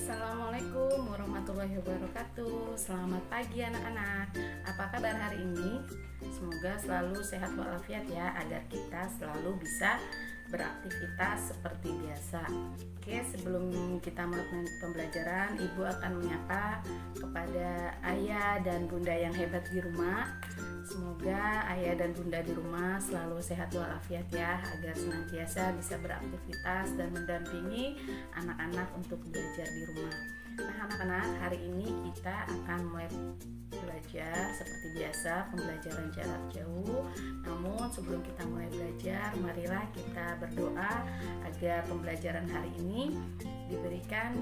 Assalamualaikum warahmatullahi wabarakatuh. Selamat pagi anak-anak. Apa kabar hari ini? Semoga selalu sehat walafiat ya, agar kita selalu bisa beraktivitas seperti biasa. Oke, sebelum kita melakukan pembelajaran, Ibu akan menyapa kepada ayah dan bunda yang hebat di rumah. Semoga ayah dan bunda di rumah selalu sehat walafiat ya, agar senantiasa bisa beraktivitas dan mendampingi anak-anak untuk belajar di rumah. Nah anak-anak, hari ini kita akan mulai belajar seperti biasa, pembelajaran jarak jauh. Namun sebelum kita mulai belajar, marilah kita berdoa agar pembelajaran hari ini diberikan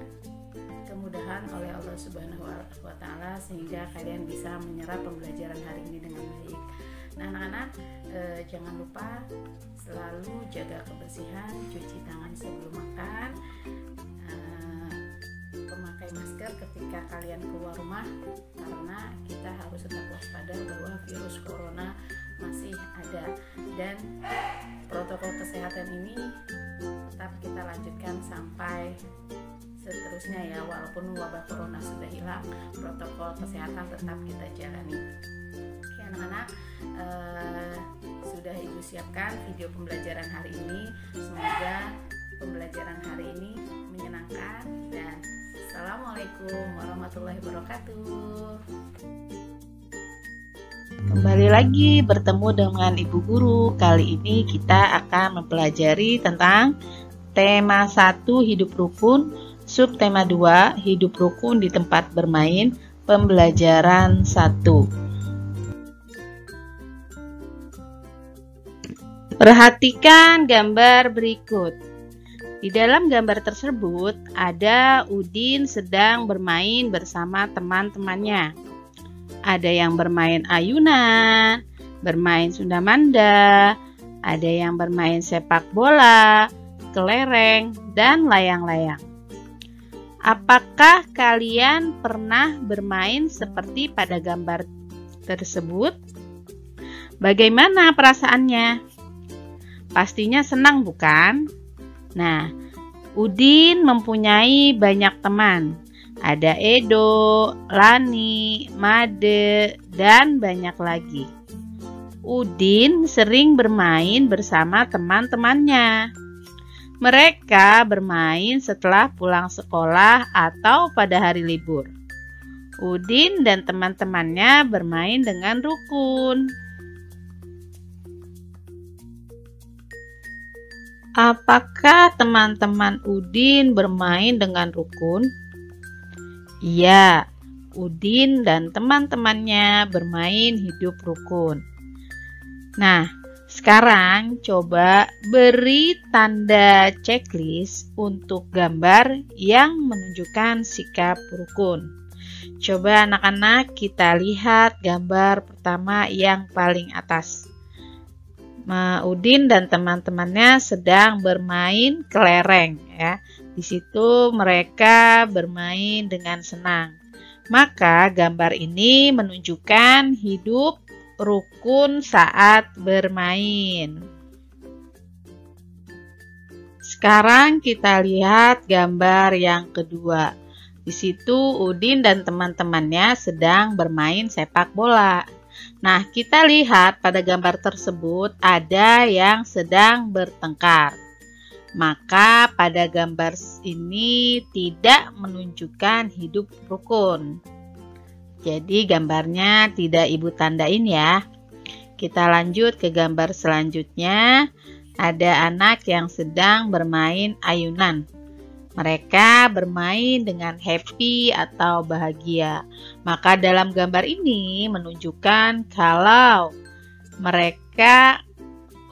kemudahan oleh Allah Subhanahu wa Ta'ala, sehingga kalian bisa menyerap pembelajaran hari ini dengan baik. Nah anak-anak, jangan lupa selalu jaga kebersihan, cuci tangan sebelum makan, memakai masker ketika kalian keluar rumah, karena kita harus tetap waspada bahwa virus corona masih ada, dan protokol kesehatan ini tetap kita lanjutkan sampai seterusnya ya. Walaupun wabah corona sudah hilang, protokol kesehatan tetap kita jalani. Oke anak-anak, sudah Ibu siapkan video pembelajaran hari ini. Semoga pembelajaran hari ini menyenangkan, dan Assalamualaikum warahmatullahi wabarakatuh. Kembali lagi bertemu dengan Ibu Guru. Kali ini kita akan mempelajari tentang tema 1 hidup rukun, subtema 2 hidup rukun di tempat bermain, pembelajaran 1. Perhatikan gambar berikut. Di dalam gambar tersebut ada Udin sedang bermain bersama teman-temannya. Ada yang bermain ayunan, bermain sundamanda, ada yang bermain sepak bola, kelereng, dan layang-layang. Apakah kalian pernah bermain seperti pada gambar tersebut? Bagaimana perasaannya? Pastinya senang, bukan? Nah, Udin mempunyai banyak teman. Ada Edo, Lani, Made, dan banyak lagi. Udin sering bermain bersama teman-temannya. Mereka bermain setelah pulang sekolah atau pada hari libur. Udin dan teman-temannya bermain dengan rukun. Apakah teman-teman Udin bermain dengan rukun? Iya, Udin dan teman-temannya bermain hidup rukun. Nah, sekarang coba beri tanda checklist untuk gambar yang menunjukkan sikap rukun. Coba anak-anak kita lihat gambar pertama yang paling atas. Udin dan teman-temannya sedang bermain kelereng ya. Di situ mereka bermain dengan senang. Maka gambar ini menunjukkan hidup rukun saat bermain. Sekarang kita lihat gambar yang kedua. Di situ Udin dan teman-temannya sedang bermain sepak bola. Nah, kita lihat pada gambar tersebut ada yang sedang bertengkar. Maka pada gambar ini tidak menunjukkan hidup rukun. Jadi gambarnya tidak Ibu tandain ya. Kita lanjut ke gambar selanjutnya. Ada anak yang sedang bermain ayunan. Mereka bermain dengan happy atau bahagia. Maka dalam gambar ini menunjukkan kalau mereka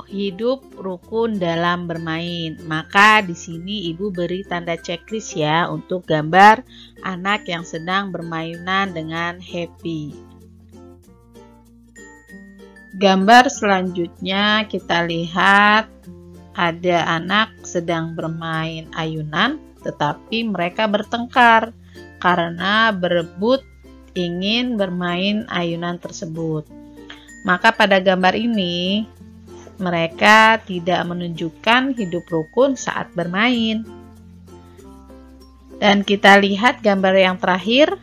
hidup rukun dalam bermain. Maka di sini Ibu beri tanda checklist ya untuk gambar anak yang sedang bermainan dengan happy. Gambar selanjutnya kita lihat ada anak sedang bermain ayunan, tetapi mereka bertengkar karena berebut ingin bermain ayunan tersebut. Maka pada gambar ini mereka tidak menunjukkan hidup rukun saat bermain. Dan kita lihat gambar yang terakhir.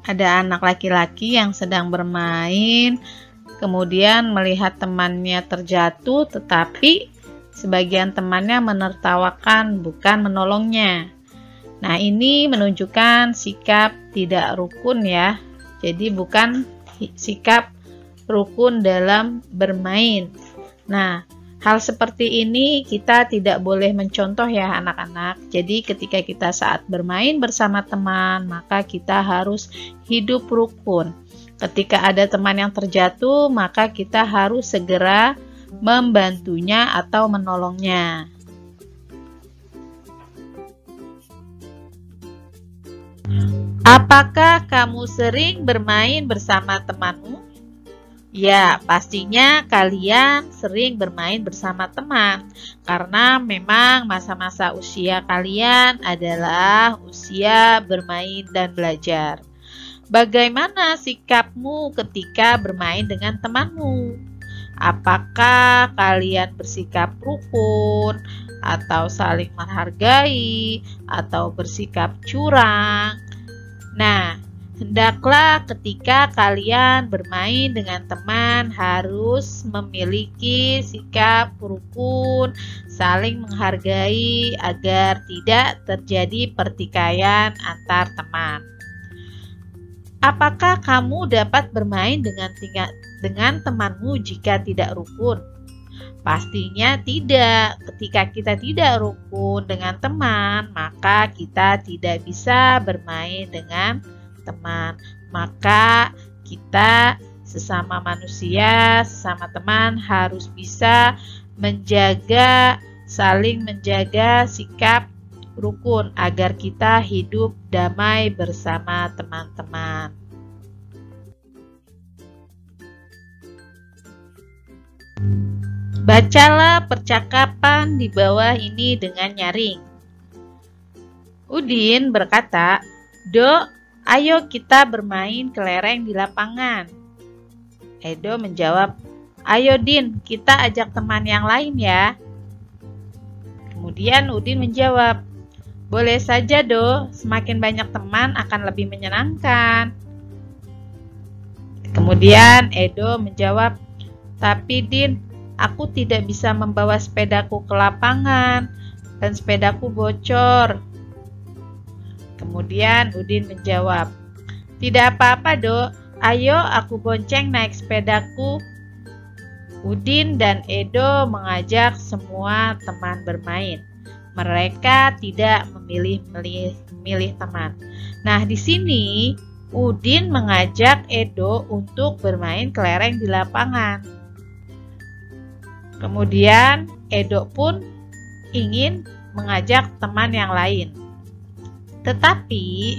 Ada anak laki-laki yang sedang bermain, kemudian melihat temannya terjatuh, tetapi sebagian temannya menertawakan, bukan menolongnya. Nah, ini menunjukkan sikap tidak rukun ya. Jadi bukan sikap rukun dalam bermain. Nah, hal seperti ini kita tidak boleh mencontoh ya anak-anak. Jadi ketika kita saat bermain bersama teman, maka kita harus hidup rukun. Ketika ada teman yang terjatuh, maka kita harus segera membantunya atau menolongnya. Apakah kamu sering bermain bersama temanmu? Ya, pastinya kalian sering bermain bersama teman, karena memang masa-masa usia kalian adalah usia bermain dan belajar. Bagaimana sikapmu ketika bermain dengan temanmu? Apakah kalian bersikap rukun, atau saling menghargai, atau bersikap curang? Nah, hendaklah ketika kalian bermain dengan teman harus memiliki sikap rukun, saling menghargai agar tidak terjadi pertikaian antar teman. Apakah kamu dapat bermain dengan temanmu jika tidak rukun? Pastinya tidak. Ketika kita tidak rukun dengan teman, maka kita tidak bisa bermain dengan teman. Maka kita sesama manusia, sesama teman harus bisa saling menjaga sikap rukun agar kita hidup damai bersama teman-teman. Bacalah percakapan di bawah ini dengan nyaring. Udin berkata, "Dok, ayo kita bermain kelereng di lapangan." Edo menjawab, "Ayo Din, kita ajak teman yang lain ya." Kemudian Udin menjawab, "Boleh saja Do, semakin banyak teman akan lebih menyenangkan." Kemudian Edo menjawab, "Tapi Din, aku tidak bisa membawa sepedaku ke lapangan dan sepedaku bocor." Kemudian Udin menjawab, "Tidak apa-apa Dok, ayo aku bonceng naik sepedaku." Udin dan Edo mengajak semua teman bermain. Mereka tidak memilih teman. Nah, di sini Udin mengajak Edo untuk bermain kelereng di lapangan. Kemudian Edo pun ingin mengajak teman yang lain. Tetapi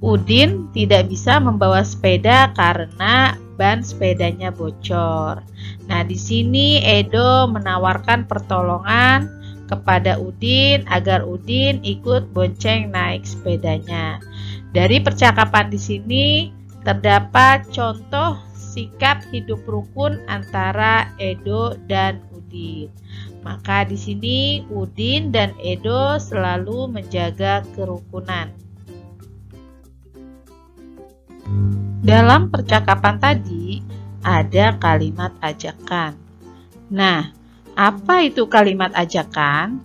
Udin tidak bisa membawa sepeda karena ban sepedanya bocor. Nah, di sini Edo menawarkan pertolongan kepada Udin agar Udin ikut bonceng naik sepedanya. Dari percakapan di sini terdapat contoh sikap hidup rukun antara Edo dan Udin. Maka di sini Udin dan Edo selalu menjaga kerukunan. Dalam percakapan tadi ada kalimat ajakan. Nah, apa itu kalimat ajakan?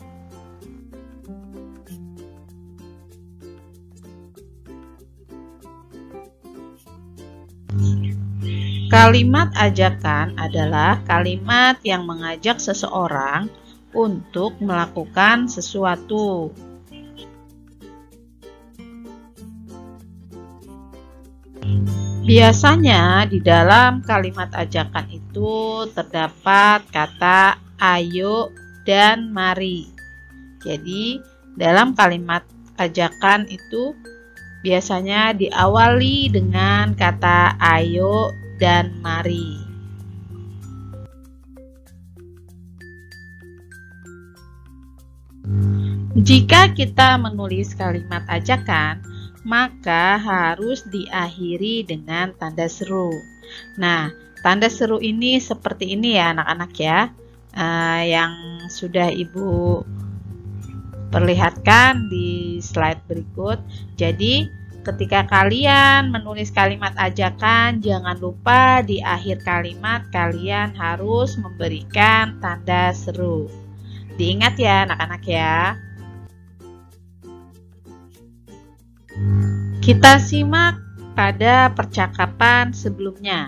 Kalimat ajakan adalah kalimat yang mengajak seseorang untuk melakukan sesuatu. Biasanya di dalam kalimat ajakan itu terdapat kata ayo dan mari. Jadi dalam kalimat ajakan itu biasanya diawali dengan kata ayo dan mari. Jika kita menulis kalimat ajakan, maka harus diakhiri dengan tanda seru. Nah, tanda seru ini seperti ini ya anak-anak ya, yang sudah Ibu perlihatkan di slide berikut. Jadi ketika kalian menulis kalimat ajakan, jangan lupa di akhir kalimat kalian harus memberikan tanda seru. Diingat ya anak-anak ya. Kita simak pada percakapan sebelumnya.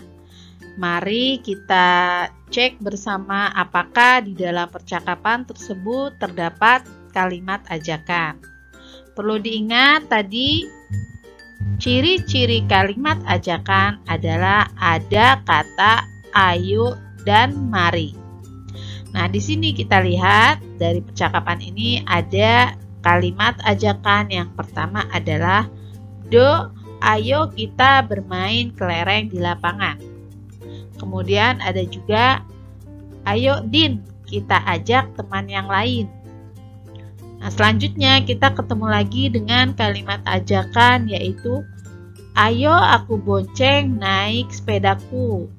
Mari kita cek bersama apakah di dalam percakapan tersebut terdapat kalimat ajakan. Perlu diingat tadi ciri-ciri kalimat ajakan adalah ada kata ayo dan mari. Nah, di sini kita lihat dari percakapan ini ada kalimat ajakan yang pertama adalah Do, ayo kita bermain kelereng di lapangan. Kemudian ada juga ayo Din, kita ajak teman yang lain. Nah, selanjutnya kita ketemu lagi dengan kalimat ajakan yaitu ayo aku bonceng naik sepedaku.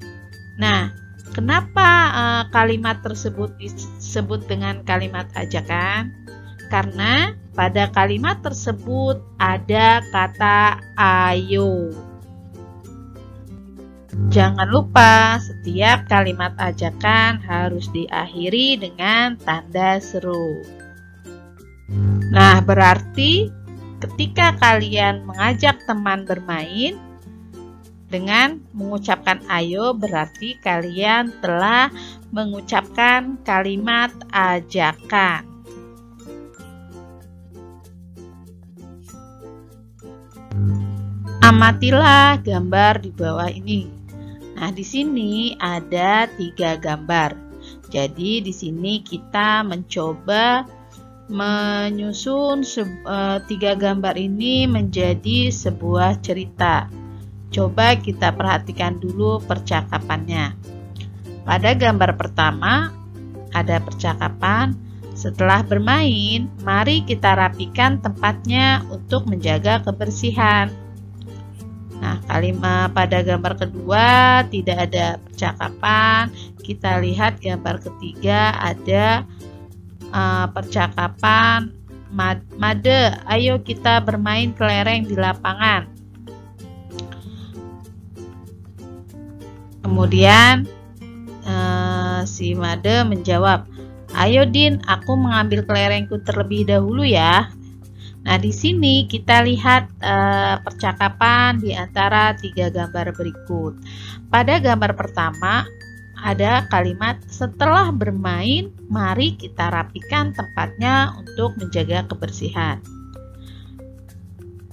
Nah, kenapa kalimat tersebut disebut dengan kalimat ajakan? Karena pada kalimat tersebut ada kata ayo. Jangan lupa setiap kalimat ajakan harus diakhiri dengan tanda seru. Nah, berarti ketika kalian mengajak teman bermain dengan mengucapkan ayo, berarti kalian telah mengucapkan kalimat ajakan. Amatilah gambar di bawah ini. Nah, di sini ada 3 gambar. Jadi di sini kita mencoba menyusun 3 gambar ini menjadi sebuah cerita. Coba kita perhatikan dulu percakapannya. Pada gambar pertama ada percakapan, setelah bermain, mari kita rapikan tempatnya untuk menjaga kebersihan. Nah, kalimat pada gambar kedua tidak ada percakapan. Kita lihat gambar ketiga ada percakapan, Made, ayo kita bermain kelereng di lapangan. Kemudian si Made menjawab, ayo Din, aku mengambil kelerengku terlebih dahulu ya. Nah, di sini kita lihat percakapan di antara 3 gambar berikut. Pada gambar pertama ada kalimat setelah bermain, mari kita rapikan tempatnya untuk menjaga kebersihan.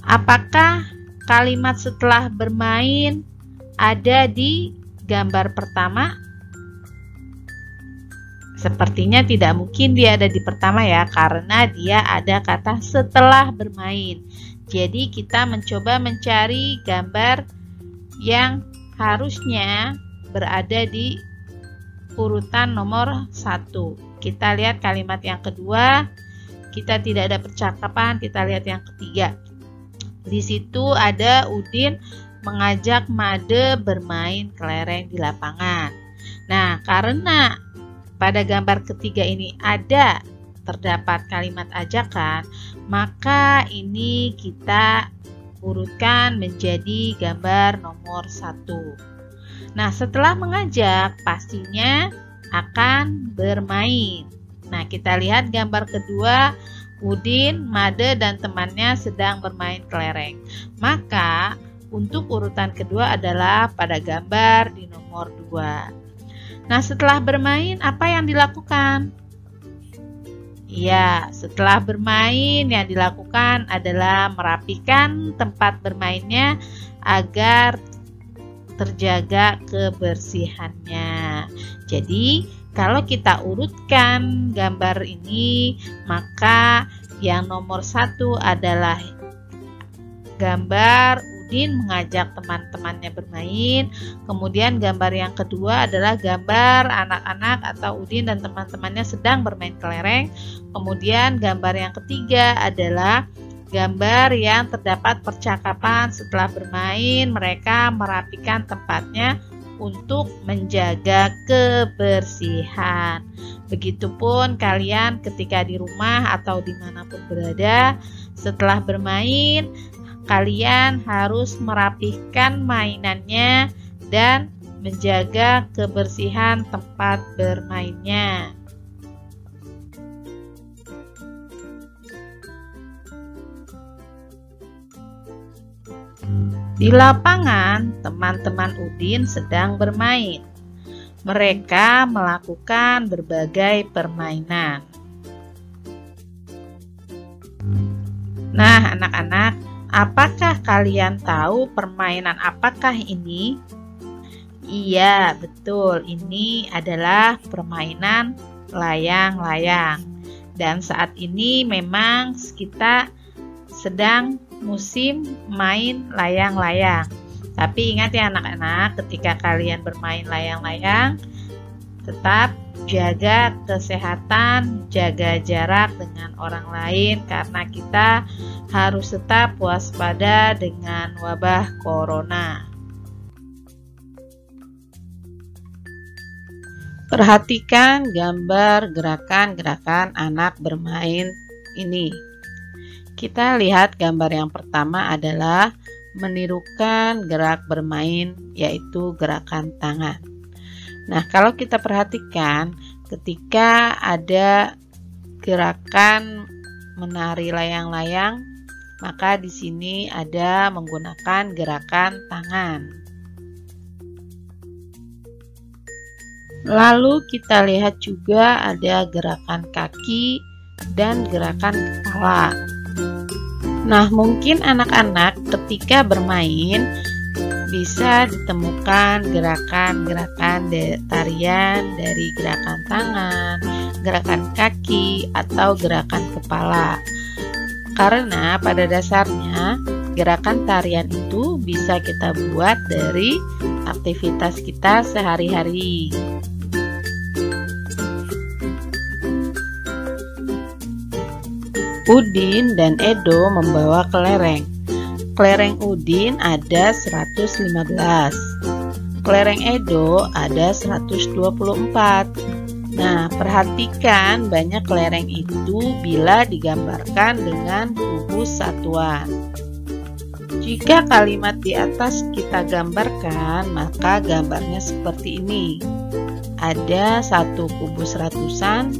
Apakah kalimat setelah bermain ada di gambar pertama? Sepertinya tidak mungkin dia ada di pertama ya, karena dia ada kata setelah bermain. Jadi kita mencoba mencari gambar yang harusnya berada di urutan nomor 1. Kita lihat kalimat yang kedua, kita tidak ada percakapan, kita lihat yang ketiga. Di situ ada Udin mengajak Made bermain kelereng di lapangan. Nah, karena pada gambar ketiga ini terdapat kalimat ajakan, maka ini kita urutkan menjadi gambar nomor 1. Nah, setelah mengajak pastinya akan bermain. Nah, kita lihat gambar kedua, Udin, Made, dan temannya sedang bermain kelereng. Maka untuk urutan kedua adalah pada gambar di nomor 2. Nah, setelah bermain apa yang dilakukan? Ya, setelah bermain yang dilakukan adalah merapikan tempat bermainnya agar terjaga kebersihannya. Jadi, kalau kita urutkan gambar ini, maka yang nomor 1 adalah gambar Udin mengajak teman-temannya bermain. Kemudian gambar yang kedua adalah gambar anak-anak atau Udin dan teman-temannya sedang bermain kelereng. Kemudian gambar yang ketiga adalah gambar yang terdapat percakapan setelah bermain, mereka merapikan tempatnya untuk menjaga kebersihan. Begitupun kalian ketika di rumah atau dimanapun berada, setelah bermain, kalian harus merapihkan mainannya dan menjaga kebersihan tempat bermainnya. Di lapangan, teman-teman Udin sedang bermain. Mereka melakukan berbagai permainan. Nah, anak-anak, apakah kalian tahu permainan apakah ini? Iya, betul. Ini adalah permainan layang-layang. Dan saat ini memang kita sedang musim main layang-layang. Tapi ingat ya anak-anak, ketika kalian bermain layang-layang, tetap jaga kesehatan, jaga jarak dengan orang lain karena kita harus tetap waspada dengan wabah corona. Perhatikan gambar gerakan-gerakan anak bermain ini. Kita lihat gambar yang pertama adalah menirukan gerak bermain, yaitu gerakan tangan. Nah, kalau kita perhatikan ketika ada gerakan menari layang-layang, maka di sini ada menggunakan gerakan tangan. Lalu kita lihat juga ada gerakan kaki dan gerakan kepala. Nah, mungkin anak-anak ketika bermain bisa ditemukan gerakan-gerakan tarian dari gerakan tangan, gerakan kaki, atau gerakan kepala. Karena pada dasarnya gerakan tarian itu bisa kita buat dari aktivitas kita sehari-hari. Udin dan Edo membawa kelereng. Kelereng Udin ada 115. Kelereng Edo ada 124. Nah, perhatikan banyak kelereng itu bila digambarkan dengan kubus satuan. Jika kalimat di atas kita gambarkan, maka gambarnya seperti ini. Ada satu kubus ratusan,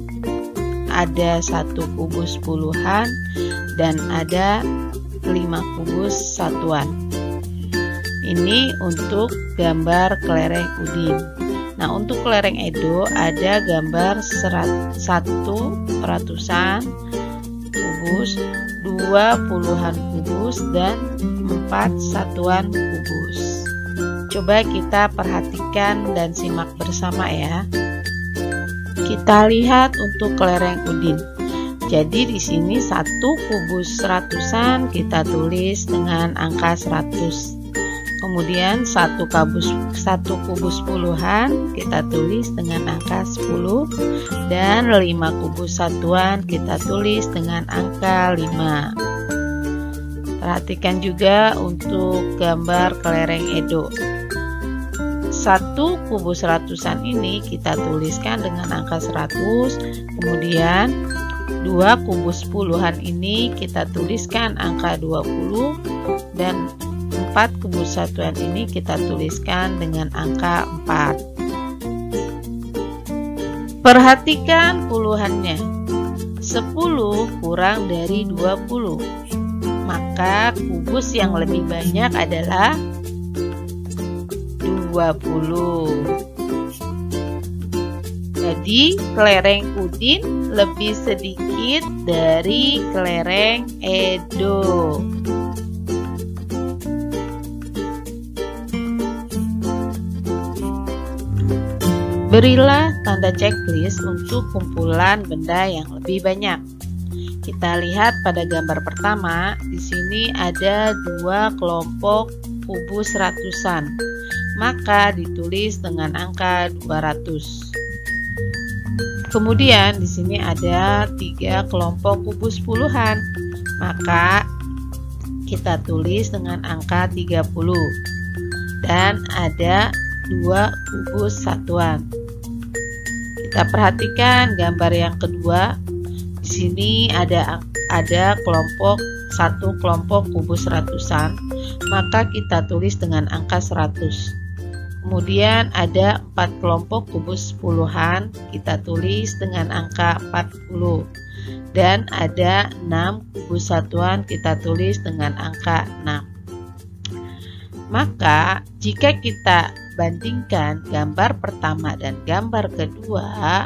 ada satu kubus puluhan, dan ada 5 kubus satuan. Ini untuk gambar kelereng Udin. Nah, untuk kelereng Edo ada gambar 1 ratusan kubus, 2 puluhan kubus, dan 4 satuan kubus. Coba kita perhatikan dan simak bersama ya. Kita lihat untuk kelereng Udin. Jadi di sini 1 kubus ratusan kita tulis dengan angka 100. Kemudian 1 kubus puluhan kita tulis dengan angka 10 dan 5 kubus satuan kita tulis dengan angka 5. Perhatikan juga untuk gambar kelereng Edo. 1 kubus ratusan ini kita tuliskan dengan angka 100, kemudian 2 kubus puluhan ini kita tuliskan angka 20, dan 4 kubus satuan ini kita tuliskan dengan angka 4. Perhatikan puluhannya. 10 kurang dari 20, maka kubus yang lebih banyak adalah 20. Jadi kelereng Udin lebih sedikit dari kelereng Edo. Berilah tanda checklist untuk kumpulan benda yang lebih banyak. Kita lihat pada gambar pertama, di sini ada 2 kelompok kubus ratusan. Maka ditulis dengan angka 200. Kemudian di sini ada 3 kelompok kubus puluhan. Maka kita tulis dengan angka 30. Dan ada 2 kubus satuan. Kita perhatikan gambar yang kedua. Di sini ada kelompok satu kelompok kubus ratusan, maka kita tulis dengan angka 100. Kemudian ada 4 kelompok kubus puluhan, kita tulis dengan angka 40. Dan ada 6 kubus satuan, kita tulis dengan angka 6. Maka jika kita bandingkan gambar pertama dan gambar kedua,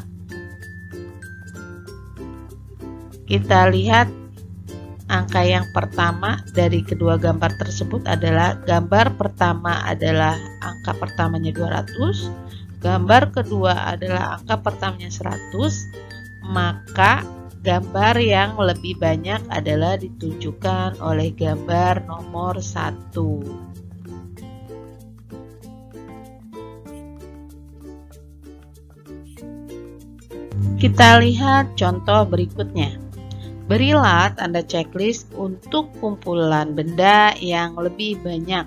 kita lihat angka yang pertama dari kedua gambar tersebut adalah gambar pertama adalah angka pertamanya 200, gambar kedua adalah angka pertamanya 100, maka gambar yang lebih banyak adalah ditunjukkan oleh gambar nomor 1. Kita lihat contoh berikutnya. Berilah tanda checklist untuk kumpulan benda yang lebih banyak.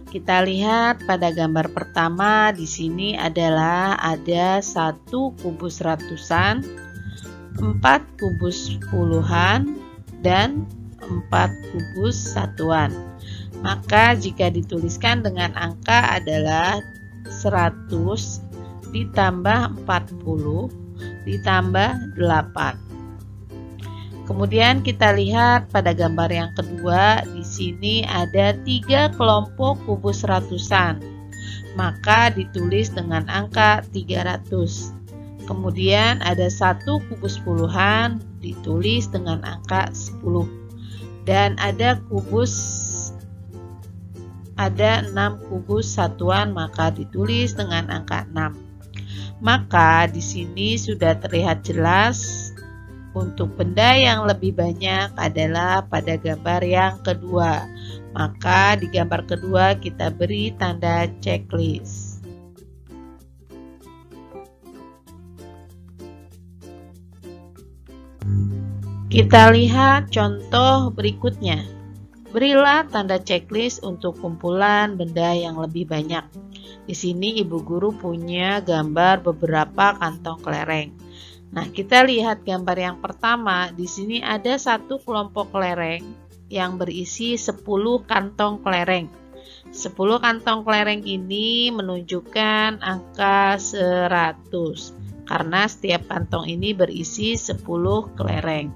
Kita lihat pada gambar pertama di sini adalah ada 1 kubus ratusan, 4 kubus puluhan, dan 4 kubus satuan. Maka jika dituliskan dengan angka adalah 100 ditambah 40 ditambah 8. Kemudian kita lihat pada gambar yang kedua, di sini ada 3 kelompok kubus ratusan, maka ditulis dengan angka 300. Kemudian ada 1 kubus puluhan, ditulis dengan angka 10. Dan ada 6 kubus satuan, maka ditulis dengan angka 6. Maka di sini sudah terlihat jelas untuk benda yang lebih banyak adalah pada gambar yang kedua. Maka di gambar kedua kita beri tanda checklist. Kita lihat contoh berikutnya. Berilah tanda checklist untuk kumpulan benda yang lebih banyak. Di sini ibu guru punya gambar beberapa kantong kelereng. Nah, kita lihat gambar yang pertama. Di sini ada 1 kelompok kelereng yang berisi 10 kantong kelereng. 10 kantong kelereng ini menunjukkan angka 100 karena setiap kantong ini berisi 10 kelereng.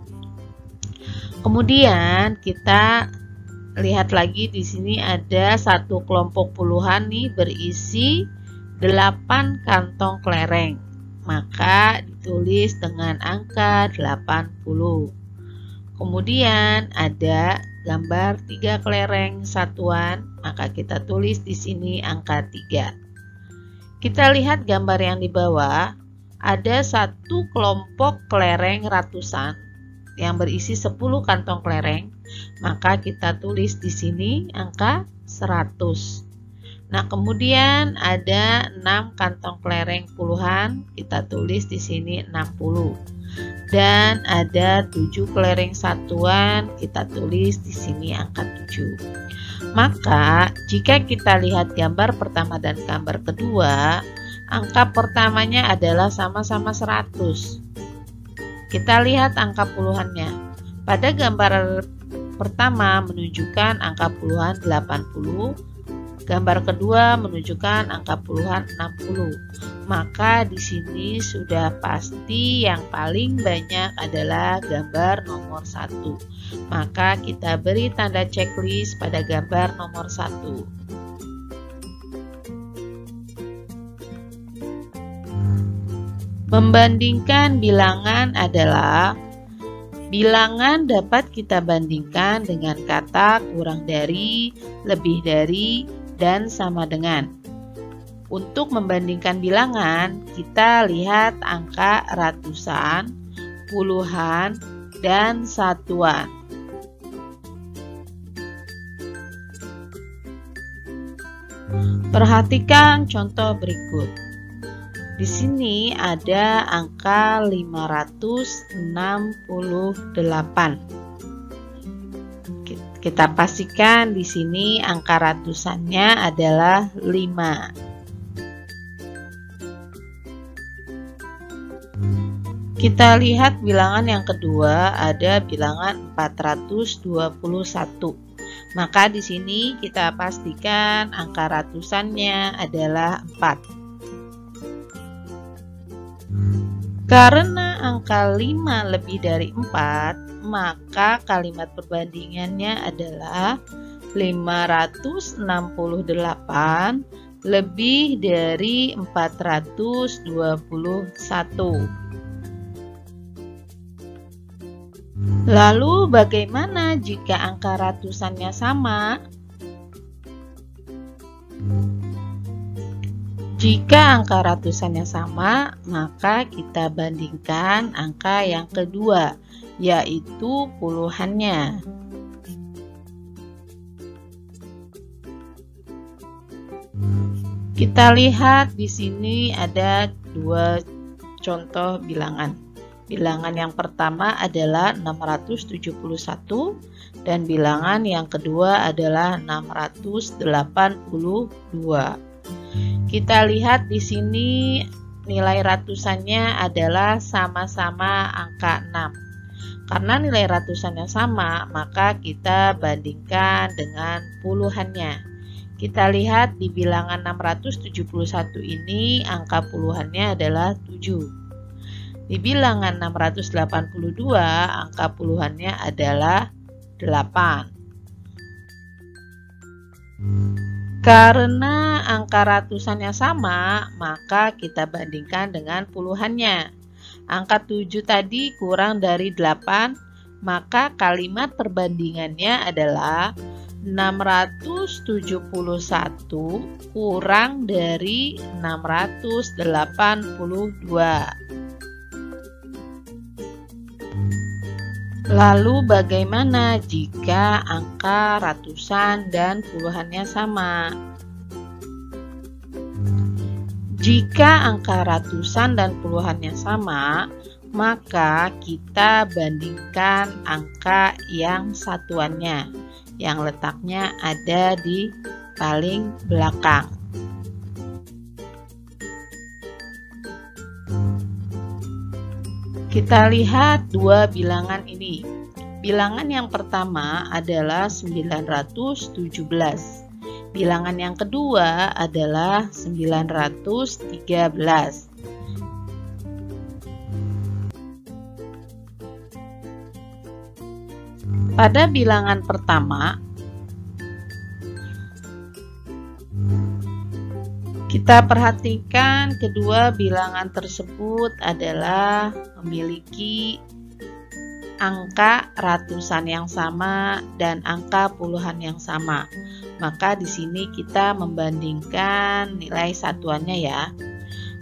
Kemudian kita lihat lagi di sini ada 1 kelompok puluhan nih berisi 8 kantong kelereng. Maka ditulis dengan angka 80. Kemudian ada gambar 3 kelereng satuan, maka kita tulis di sini angka 3. Kita lihat gambar yang di bawah, ada 1 kelompok kelereng ratusan yang berisi 10 kantong kelereng, maka kita tulis di sini angka 100. Nah, kemudian ada 6 kantong kelereng puluhan, kita tulis di sini 60. Dan ada 7 kelereng satuan, kita tulis di sini angka 7. Maka, jika kita lihat gambar pertama dan gambar kedua, angka pertamanya adalah sama-sama 100. Kita lihat angka puluhannya. Pada gambar pertama menunjukkan angka puluhan 80, gambar kedua menunjukkan angka puluhan 60. Maka di sini sudah pasti yang paling banyak adalah gambar nomor 1. Maka kita beri tanda checklist pada gambar nomor 1. Membandingkan bilangan adalah bilangan dapat kita bandingkan dengan kata kurang dari, lebih dari, dan sama dengan. Untuk membandingkan bilangan, kita lihat angka ratusan, puluhan, dan satuan. Perhatikan contoh berikut. Di sini ada angka 568. Kita pastikan di sini angka ratusannya adalah 5. Kita lihat bilangan yang kedua, ada bilangan 421. Maka di sini kita pastikan angka ratusannya adalah 4. Karena angka 5 lebih dari 4, maka kalimat perbandingannya adalah 568 lebih dari 421. Lalu bagaimana jika angka ratusannya sama? Jika angka ratusannya sama, maka kita bandingkan angka yang kedua, yaitu puluhannya. Kita lihat di sini ada dua contoh bilangan. Bilangan yang pertama adalah 671 dan bilangan yang kedua adalah 682. Kita lihat di sini nilai ratusannya adalah sama-sama angka 6. Karena nilai ratusannya sama, maka kita bandingkan dengan puluhannya. Kita lihat di bilangan 671 ini angka puluhannya adalah 7. Di bilangan 682 angka puluhannya adalah 8. Karena angka ratusannya sama, maka kita bandingkan dengan puluhannya. Angka 7 tadi kurang dari 8, maka kalimat perbandingannya adalah 671 kurang dari 682. Lalu bagaimana jika angka ratusan dan puluhannya sama? Jika angka ratusan dan puluhannya sama, maka kita bandingkan angka yang satuannya, yang letaknya ada di paling belakang. Kita lihat dua bilangan ini. Bilangan yang pertama adalah 917. Bilangan yang kedua adalah 913. Pada bilangan pertama, kita perhatikan kedua bilangan tersebut adalah memiliki angka ratusan yang sama dan angka puluhan yang sama. Maka di sini kita membandingkan nilai satuannya ya.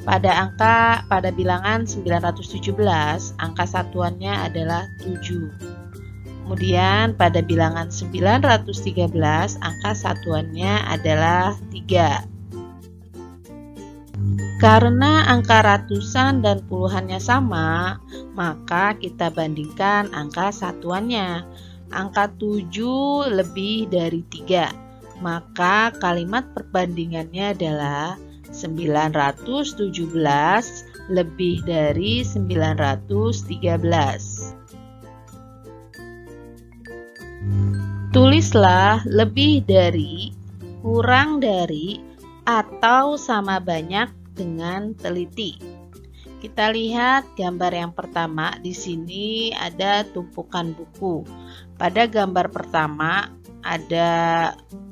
Pada bilangan 917, angka satuannya adalah 7. Kemudian pada bilangan 913, angka satuannya adalah 3. Karena angka ratusan dan puluhannya sama, maka kita bandingkan angka satuannya. Angka 7 lebih dari 3, maka kalimat perbandingannya adalah 917 lebih dari 913. Tulislah lebih dari, kurang dari, atau sama banyak dengan teliti. Kita lihat gambar yang pertama. Di sini ada tumpukan buku. Pada gambar pertama ada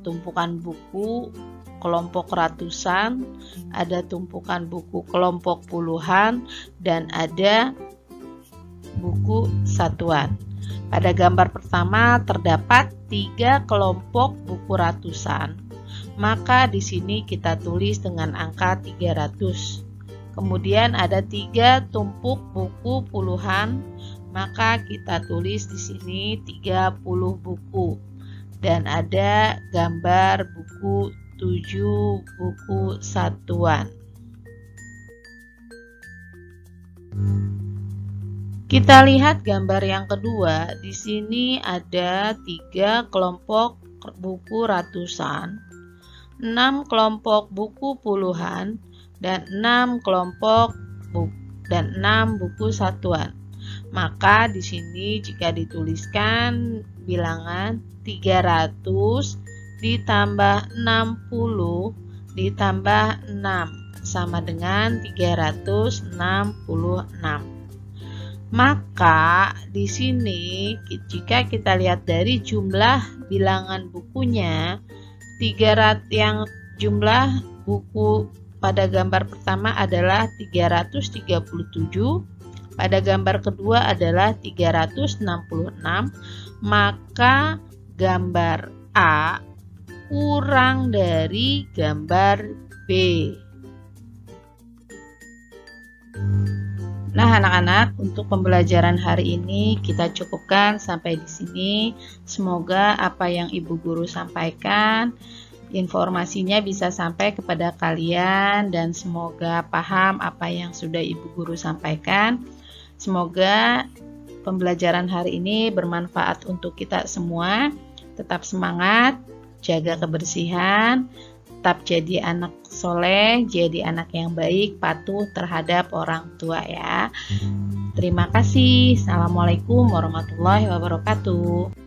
tumpukan buku kelompok ratusan, ada tumpukan buku kelompok puluhan, dan ada buku satuan. Pada gambar pertama terdapat 3 kelompok buku ratusan. Maka di sini kita tulis dengan angka 300. Kemudian ada 3 tumpuk buku puluhan, maka kita tulis di sini 30 buku. Dan ada gambar buku 7 buku satuan. Kita lihat gambar yang kedua. Di sini ada 3 kelompok buku ratusan, 6 kelompok buku puluhan, dan 6 kelompok dan 6 buku satuan. Maka di sini jika dituliskan bilangan 300 ditambah 60 ditambah 6 sama dengan 366. Maka di sini jika kita lihat dari jumlah bilangan bukunya, 300 yang jumlah buku pada gambar pertama adalah 337, pada gambar kedua adalah 366, maka gambar A kurang dari gambar B. Nah, anak-anak, untuk pembelajaran hari ini kita cukupkan sampai di sini. Semoga apa yang Ibu Guru sampaikan, informasinya bisa sampai kepada kalian dan semoga paham apa yang sudah Ibu Guru sampaikan. Semoga pembelajaran hari ini bermanfaat untuk kita semua. Tetap semangat, jaga kebersihan, tetap jadi anak soleh, jadi anak yang baik, patuh terhadap orang tua ya. Terima kasih. Assalamualaikum warahmatullahi wabarakatuh.